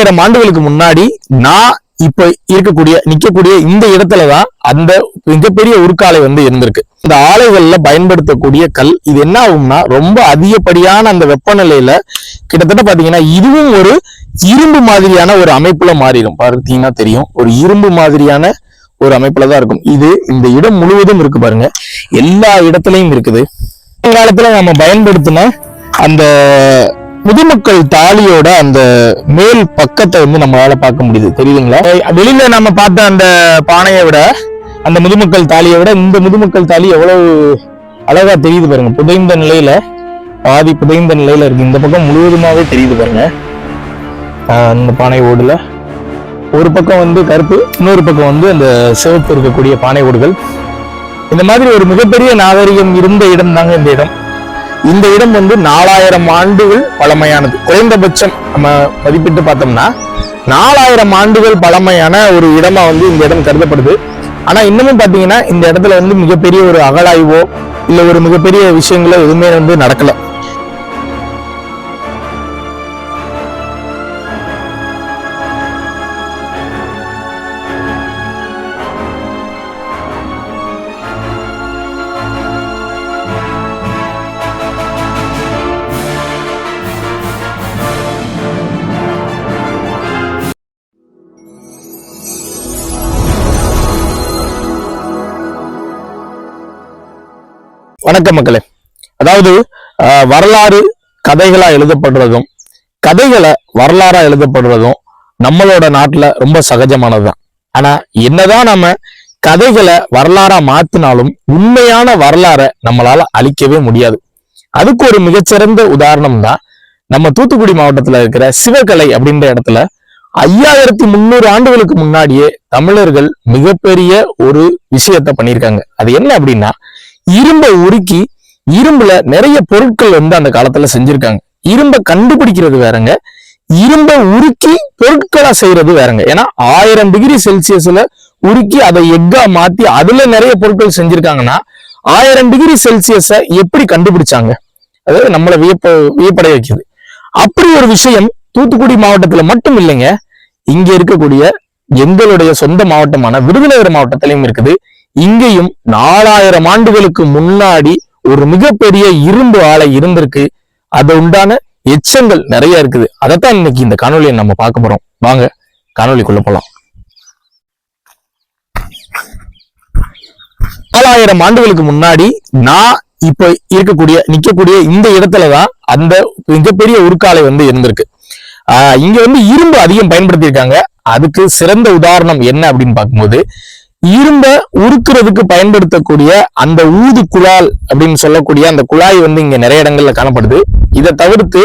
4000 ஆண்டுகளுக்கு முன்னாடி நான் இப்ப நிக்கக்கூடிய இந்த இடத்துலதான் அந்த மிகப்பெரிய உருக்காலை இருந்திருக்கு. இந்த ஆலைகள்ல பயன்படுத்தக்கூடிய கல் இது என்ன ஆகும்னா ரொம்ப அதிகப்படியான அந்த வெப்பநிலையில கிட்டத்தட்ட பாத்தீங்கன்னா இதுவும் ஒரு இரும்பு மாதிரியான ஒரு அமைப்புல மாறிடும். பார்த்தீங்கன்னா தெரியும், ஒரு இரும்பு மாதிரியான ஒரு அமைப்புலதான் இருக்கும். இது இந்த இடம் முழுவதும் இருக்கு பாருங்க, எல்லா இடத்துலயும் இருக்குது. காலத்துல நம்ம பயன்படுத்தின அந்த முதுமக்கள் தாலியோட அந்த மேல் பக்கத்தை நம்மளால பார்க்க முடியுது, தெரியுதுங்களா? வெளியில நம்ம பார்த்த அந்த பானையை விட அந்த முதுமக்கள் தாலியை விட இந்த முதுமக்கள் தாலி எவ்வளவு அழகா தெரியுது பாருங்க. புதைந்த நிலையில, பாதி புதைந்த நிலையில இருக்கு. இந்த பக்கம் முழுவதுமாவே தெரியுது பாருங்க. அந்த பானை ஓடுல ஒரு பக்கம் கருப்பு, இன்னொரு பக்கம் அந்த சிவப்பு இருக்கக்கூடிய பானை ஓடுகள். இந்த மாதிரி ஒரு மிகப்பெரிய நாகரிகம் இருந்த இடம் தாங்க இந்த இடம். இந்த இடம் 4000 ஆண்டுகள் பழமையானது. குறைந்தபட்சம் நம்ம மதிப்பிட்டு பார்த்தோம்னா 4000 ஆண்டுகள் பழமையான ஒரு இடமா இந்த இடம் கருதப்படுது. ஆனா இன்னமும் பாத்தீங்கன்னா இந்த இடத்துல மிகப்பெரிய ஒரு அகழாய்வோ இல்ல ஒரு மிகப்பெரிய விஷயங்களோ எதுவுமே நடக்கல. வணக்கம் மக்களே. அதாவது வரலாறு கதைகளா எழுதப்படுறதும் கதைகளை வரலாறா எழுதப்படுறதும் நம்மளோட நாட்டுல ரொம்ப சகஜமானதுதான். ஆனா என்னதான் நம்ம கதைகளை வரலாறா மாத்தினாலும் உண்மையான வரலாறை நம்மளால அழிக்கவே முடியாது. அதுக்கு ஒரு மிகச்சிறந்த உதாரணம் தான் நம்ம தூத்துக்குடி மாவட்டத்துல இருக்கிற சிவகலை அப்படின்ற இடத்துல 5300 ஆண்டுகளுக்கு முன்னாடியே தமிழர்கள் மிகப்பெரிய ஒரு விஷயத்த பண்ணியிருக்காங்க. அது என்ன அப்படின்னா, இரும்பை உருக்கி இரும்புல நிறைய பொருட்கள் அந்த காலத்துல செஞ்சிருக்காங்க. இரும்பை கண்டுபிடிக்கிறது வேறங்க, இரும்பை உருக்கி பொருட்களா செய்யறது வேறங்க. ஏன்னா 1000 டிகிரி செல்சியஸ்ல உருக்கி அதை எக்கா மாத்தி அதுல நிறைய பொருட்கள் செஞ்சிருக்காங்கன்னா 1000 டிகிரி செல்சியஸ எப்படி கண்டுபிடிச்சாங்க? அதாவது நம்மளை வியப்படைய வைக்குது. அப்படி ஒரு விஷயம் தூத்துக்குடி மாவட்டத்துல மட்டும் இல்லைங்க, இங்க இருக்கக்கூடிய எங்களுடைய சொந்த மாவட்டமான விருதுநகர் மாவட்டத்திலையும் இருக்குது. இங்கேயும் 4000 ஆண்டுகளுக்கு முன்னாடி ஒரு மிகப்பெரிய இரும்பு ஆலை இருந்திருக்கு. அது உண்டான எச்சங்கள் நிறைய இருக்குது. அதைத்தான் இன்னைக்கு இந்த காணொலியை நம்ம பார்க்க போறோம். வாங்க காணொலிக்குள்ள போலாம். 4000 ஆண்டுகளுக்கு முன்னாடி நான் இப்ப நிக்கக்கூடிய இந்த இடத்துலதான் அந்த மிகப்பெரிய உருக்காலை இருந்திருக்கு. இங்க இரும்பு அதிகம் பயன்படுத்தி இருக்காங்க. அதுக்கு சிறந்த உதாரணம் என்ன அப்படின்னு பார்க்கும்போது, இரும்ப உருக்குறதுக்கு பயன்படுத்தக்கூடிய அந்த ஊது குழால் அப்படின்னு சொல்லக்கூடிய அந்த குழாய் இங்க நிறைய இடங்கள்ல காணப்படுது. இதை தவிர்த்து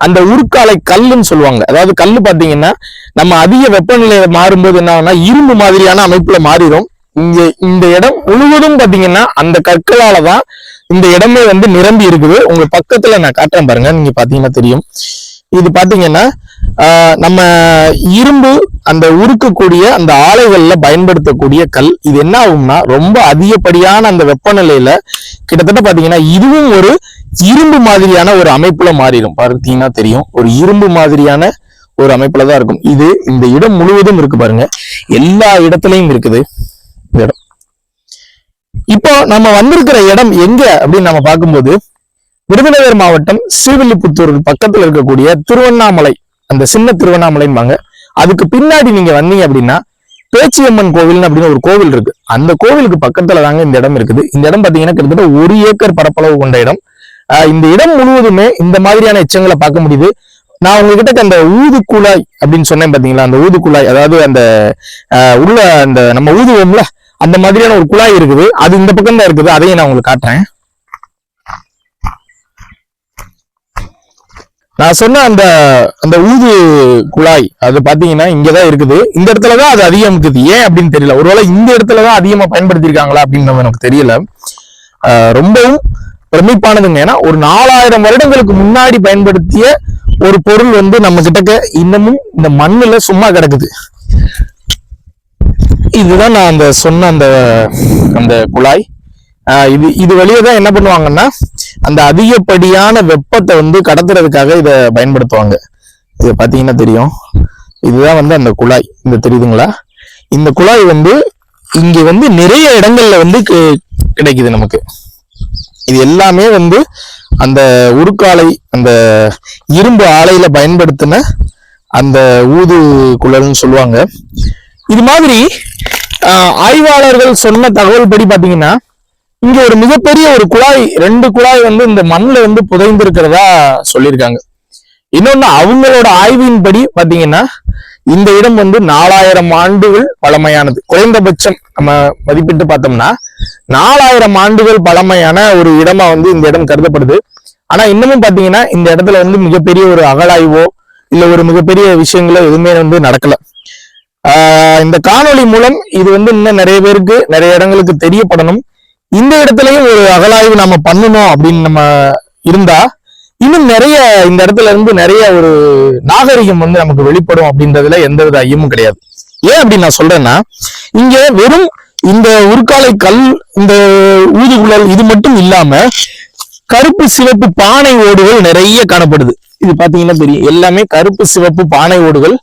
அந்த உருக்காலை கல்லுன்னு சொல்லுவாங்க. அதாவது கல்லு பாத்தீங்கன்னா நம்ம அதிக வெப்பநிலை மாறும்போது என்ன ஆகும்னா இரும்பு மாதிரியான அமைப்புல மாறிடும். இந்த இடம் முழுவதும் பாத்தீங்கன்னா அந்த கற்களாலதான் இந்த இடமே நிரம்பி இருக்குது. உங்க பக்கத்துல நான் காட்டுறேன் பாருங்க, நீங்க பாத்தீங்கன்னா தெரியும். இது பாத்தீங்கன்னா நம்ம இரும்பு அந்த உருக்கக்கூடிய அந்த ஆலைகள்ல பயன்படுத்தக்கூடிய கல் இது என்ன ஆகும்னா ரொம்ப அதிகப்படியான அந்த வெப்பநிலையில கிட்டத்தட்ட பாத்தீங்கன்னா இதுவும் ஒரு இரும்பு மாதிரியான ஒரு அமைப்புல மாறிடும். பார்த்தீங்கன்னா தெரியும், ஒரு இரும்பு மாதிரியான ஒரு அமைப்புலதான் இருக்கும். இது இந்த இடம் முழுவதும் இருக்கு பாருங்க, எல்லா இடத்துலயும் இருக்குது இந்த இடம். இப்போ நம்ம வந்திருக்கிற இடம் எங்க அப்படின்னு நம்ம பார்க்கும்போது, விருதுநகர் மாவட்டம் ஸ்ரீவில்லிபுத்தூர் பக்கத்துல இருக்கக்கூடிய திருவண்ணாமலை, அந்த சின்ன திருவண்ணாமலைம்பாங்க. அதுக்கு பின்னாடி நீங்க வந்தீங்க அப்படின்னா பேச்சியம்மன் கோவில் அப்படின்னு ஒரு கோவில் இருக்கு. அந்த கோவிலுக்கு பக்கத்துல தாங்க இந்த இடம் இருக்குது. இந்த இடம் பாத்தீங்கன்னா கிட்டத்தட்ட 1 ஏக்கர் பரப்பளவு கொண்ட இடம். இந்த இடம் முழுவதுமே இந்த மாதிரியான எச்சங்களை பார்க்க முடியுது. நான் உங்ககிட்ட அந்த ஊது குழாய் அப்படின்னு சொன்னேன் பாத்தீங்களா, அந்த ஊது குழாய், அதாவது அந்த உள்ள அந்த நம்ம ஊதுவோம்ல அந்த மாதிரியான ஒரு குழாய் இருக்குது. அது இந்த பக்கம் தான் இருக்குது. அதையும் நான் உங்களுக்கு காட்டுறேன். நான் சொன்ன அந்த ஊது குழாய் அது பாத்தீங்கன்னா இங்கதான் இருக்குது. இந்த இடத்துலதான் அது அதிகம் இருக்குது. ஏன் அப்படின்னு தெரியல. ஒருவேளை இந்த இடத்துலதான் அதிகமா பயன்படுத்திருக்காங்களா அப்படின்னு எனக்கு தெரியல. ரொம்பவும் பிரமிப்பானதுங்க. ஏன்னா ஒரு 4000 வருடங்களுக்கு முன்னாடி பயன்படுத்திய ஒரு பொருள் நம்ம கிட்ட இன்னமும் இந்த மண்ணுல சும்மா கிடக்குது. இதுதான் நான் சொன்ன அந்த குழாய். இது வழியே தான் என்ன பண்ணுவாங்கன்னா அந்த அதிகப்படியான வெப்பத்தை கடத்துறதுக்காக இதை பயன்படுத்துவாங்க. இது பாத்தீங்கன்னா தெரியும், இதுதான் வந்து அந்த குழாய், இந்த தெரியுதுங்களா? இந்த குழாய் வந்து இங்க வந்து நிறைய இடங்கள்ல வந்து கிடைக்குது நமக்கு. இது எல்லாமே வந்து அந்த உருக்காலை, அந்த இரும்பு ஆலையில பயன்படுத்தின அந்த ஊது குழல்னு சொல்லுவாங்க. இது மாதிரி ஆய்வாளர்கள் சொன்ன தகவல் படி பாத்தீங்கன்னா இங்க ஒரு மிகப்பெரிய ஒரு குழாய், 2 குழாய் வந்து இந்த மண்ணில் வந்து புதைந்து இருக்கிறதா சொல்லியிருக்காங்க. இன்னொன்னு அவங்களோட ஆய்வின்படி பாத்தீங்கன்னா இந்த இடம் வந்து 4000 ஆண்டுகள் பழமையானது. குறைந்தபட்சம் நம்ம மதிப்பிட்டு பார்த்தோம்னா 4000 ஆண்டுகள் பழமையான ஒரு இடமா வந்து இந்த இடம் கருதப்படுது. ஆனா இன்னமும் பாத்தீங்கன்னா இந்த இடத்துல வந்து மிகப்பெரிய ஒரு அகழாய்வோ இல்ல ஒரு மிகப்பெரிய விஷயங்களோ எதுவுமே வந்து நடக்கல. இந்த காணொளி மூலம் இது வந்து இன்னும் நிறைய பேருக்கு நிறைய இடங்களுக்கு தெரியப்படணும். இந்த இடத்துலயும் ஒரு அகழாய்வு நம்ம பண்ணணும் அப்படின்னு நம்ம இருந்தா இன்னும் நிறைய இந்த இடத்துல இருந்து நிறைய ஒரு நாகரிகம் வந்து நமக்கு வெளிப்படும் அப்படின்றதுல எந்தவித ஐயமும் கிடையாது. ஏன் அப்படின்னு நான் சொல்றேன்னா, இங்க வெறும் இந்த உருக்காலை கல், இந்த ஊதுகுழல் இது மட்டும் இல்லாம கருப்பு சிவப்பு பானை ஓடுகள் நிறைய காணப்படுது. இது பாத்தீங்கன்னா தெரியும், எல்லாமே கருப்பு சிவப்பு பானை ஓடுகள்.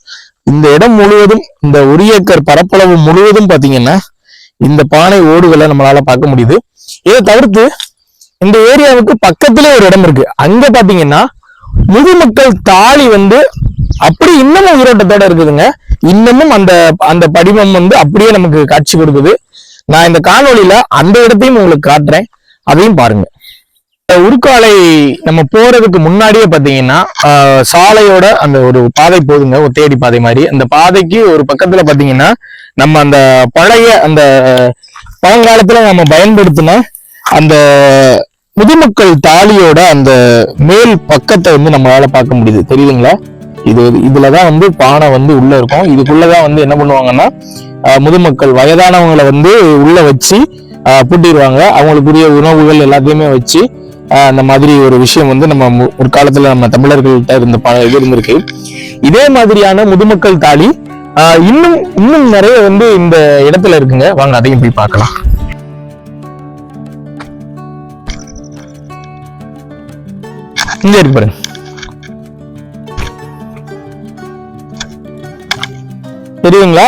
இந்த இடம் முழுவதும், இந்த 1 ஏக்கர் பரப்பளவு முழுவதும் பாத்தீங்கன்னா இந்த பானை ஓடுகளை நம்மளால பார்க்க முடியுது. இதை தவிர்த்து இந்த ஏரியாவுக்கு பக்கத்துல ஒரு இடம் இருக்கு. அங்க பாத்தீங்கன்னா முதுமக்கள் தாலி வந்து அப்படி இன்னமும் உயிரோட்டத்தோட இருக்குதுங்க. இன்னமும் அந்த அந்த படிமம் வந்து அப்படியே நமக்கு காட்சி கொடுக்குது. நான் இந்த காணொளியில அந்த இடத்தையும் உங்களுக்கு காட்டுறேன், அதையும் பாருங்க. உருக்காலை நம்ம போறதுக்கு முன்னாடியே பாத்தீங்கன்னா சாலையோட அந்த ஒரு பாதை போகுதுங்க, ஒத்தையடி பாதை மாதிரி. அந்த பாதைக்கு ஒரு பக்கத்துல பாத்தீங்கன்னா நம்ம அந்த பழைய அந்த பழங்காலத்துல நம்ம பயன்படுத்தின அந்த முதுமக்கள் தாலியோட அந்த மேல் பக்கத்தை வந்து நம்மளால பார்க்க முடியுது. தெரியுதுங்களா? இதுலதான் வந்து பானை வந்து உள்ள இருக்கும். இதுக்குள்ளதான் வந்து என்ன பண்ணுவாங்கன்னா முதுமக்கள் வயதானவங்களை வந்து உள்ள வச்சு பூட்டிடுவாங்க. அவங்களுக்குரிய உணவுகள் எல்லாத்தையுமே வச்சு அந்த மாதிரி ஒரு விஷயம் வந்து நம்ம ஒரு காலத்துல நம்ம தமிழர்கள்ட்ட இருந்த இது இருந்திருக்கு. இதே மாதிரியான முதுமக்கள் தாலி இன்னும் நிறைய வந்து இந்த இடத்துல இருக்குங்க. வாங்க அதையும் போய் பார்க்கலாம். இங்க இருக்கு பாருங்க. தெரியுங்களா?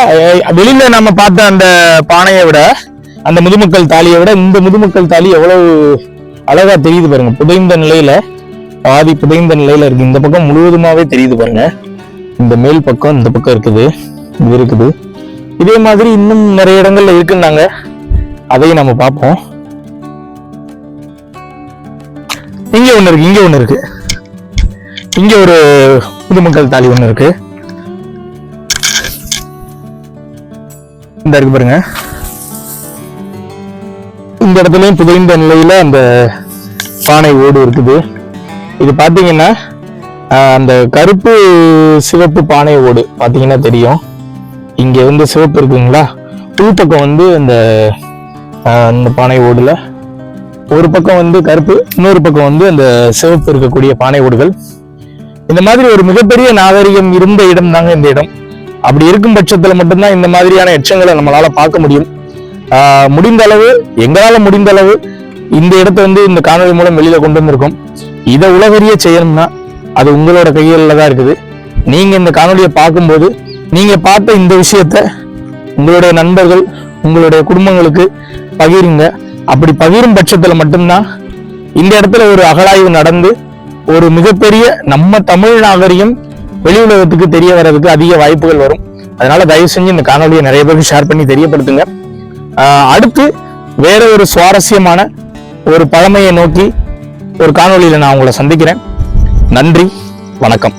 வெளியில நம்ம பார்த்த அந்த பானையை விட, அந்த முதுமக்கள் தாலியை விட இந்த முதுமக்கள் தாலி எவ்வளவு அழகா தெரியுது பாருங்க. புதைந்த நிலையில, பாதி புதைந்த நிலையில இருக்கு. இந்த பக்கம் முழுவதுமாவே தெரியுது பாருங்க. இந்த மேல் பக்கம் இந்த பக்கம் இருக்குது, இது இருக்குது. இதே மாதிரி இன்னும் நிறைய இடங்கள்ல இருக்குன்னாங்க, அதையும் நம்ம பார்ப்போம். இங்க ஒண்ணு இருக்கு, இங்க ஒண்ணு இருக்கு, இங்க ஒரு முதுமக்கள் தாலி ஒண்ணு இருக்கு. இந்த இருக்கு பாருங்க. இந்த இடத்துலயும் புதைந்த நிலையில அந்த பானை ஓடு இருக்குது. இது பாத்தீங்கன்னா அந்த கருப்பு சிவப்பு பானை ஓடு பாத்தீங்கன்னா தெரியும். இங்க வந்து சிவப்பு இருக்குங்களா, உள்பக்கம் வந்து அந்த பானை ஓடுல ஒரு பக்கம் வந்து கருப்பு, இன்னொரு பக்கம் வந்து அந்த சிவப்பு இருக்கக்கூடிய பானை ஓடுகள். இந்த மாதிரி ஒரு மிகப்பெரிய நாகரிகம் இருந்த இடம் தாங்க இந்த இடம். அப்படி இருக்கும் பட்சத்துல மட்டும்தான் இந்த மாதிரியான எச்சங்களை நம்மளால பார்க்க முடியும். முடிந்த அளவு, எங்களால முடிந்த அளவு இந்த இடத்த வந்து இந்த காணொலி மூலம் வெளியில கொண்டு வந்திருக்கோம். இதை உலகறிய செய்யணும்னா அது உங்களோட கையில தான் இருக்குது. நீங்க இந்த காணொலியை பார்க்கும்போது நீங்க பார்த்த இந்த விஷயத்த உங்களுடைய நண்பர்கள், உங்களுடைய குடும்பங்களுக்கு பகிருங்க. அப்படி பகிரும் பட்சத்துல மட்டும்தான் இந்த இடத்துல ஒரு அகழாய்வு நடந்து ஒரு மிகப்பெரிய நம்ம தமிழ் நாகரிகம் வெளி உலகத்துக்கு தெரிய வர்றதுக்கு அதிக வாய்ப்புகள் வரும். அதனால தயவு செஞ்சு இந்த காணொலியை நிறைய பேருக்கு ஷேர் பண்ணி தெரியப்படுத்துங்க. அடுத்து வேற ஒரு சுவாரஸ்யமான ஒரு பழமையை நோக்கி ஒரு காணொலியில நான் உங்களை சந்திக்கிறேன். நன்றி, வணக்கம்.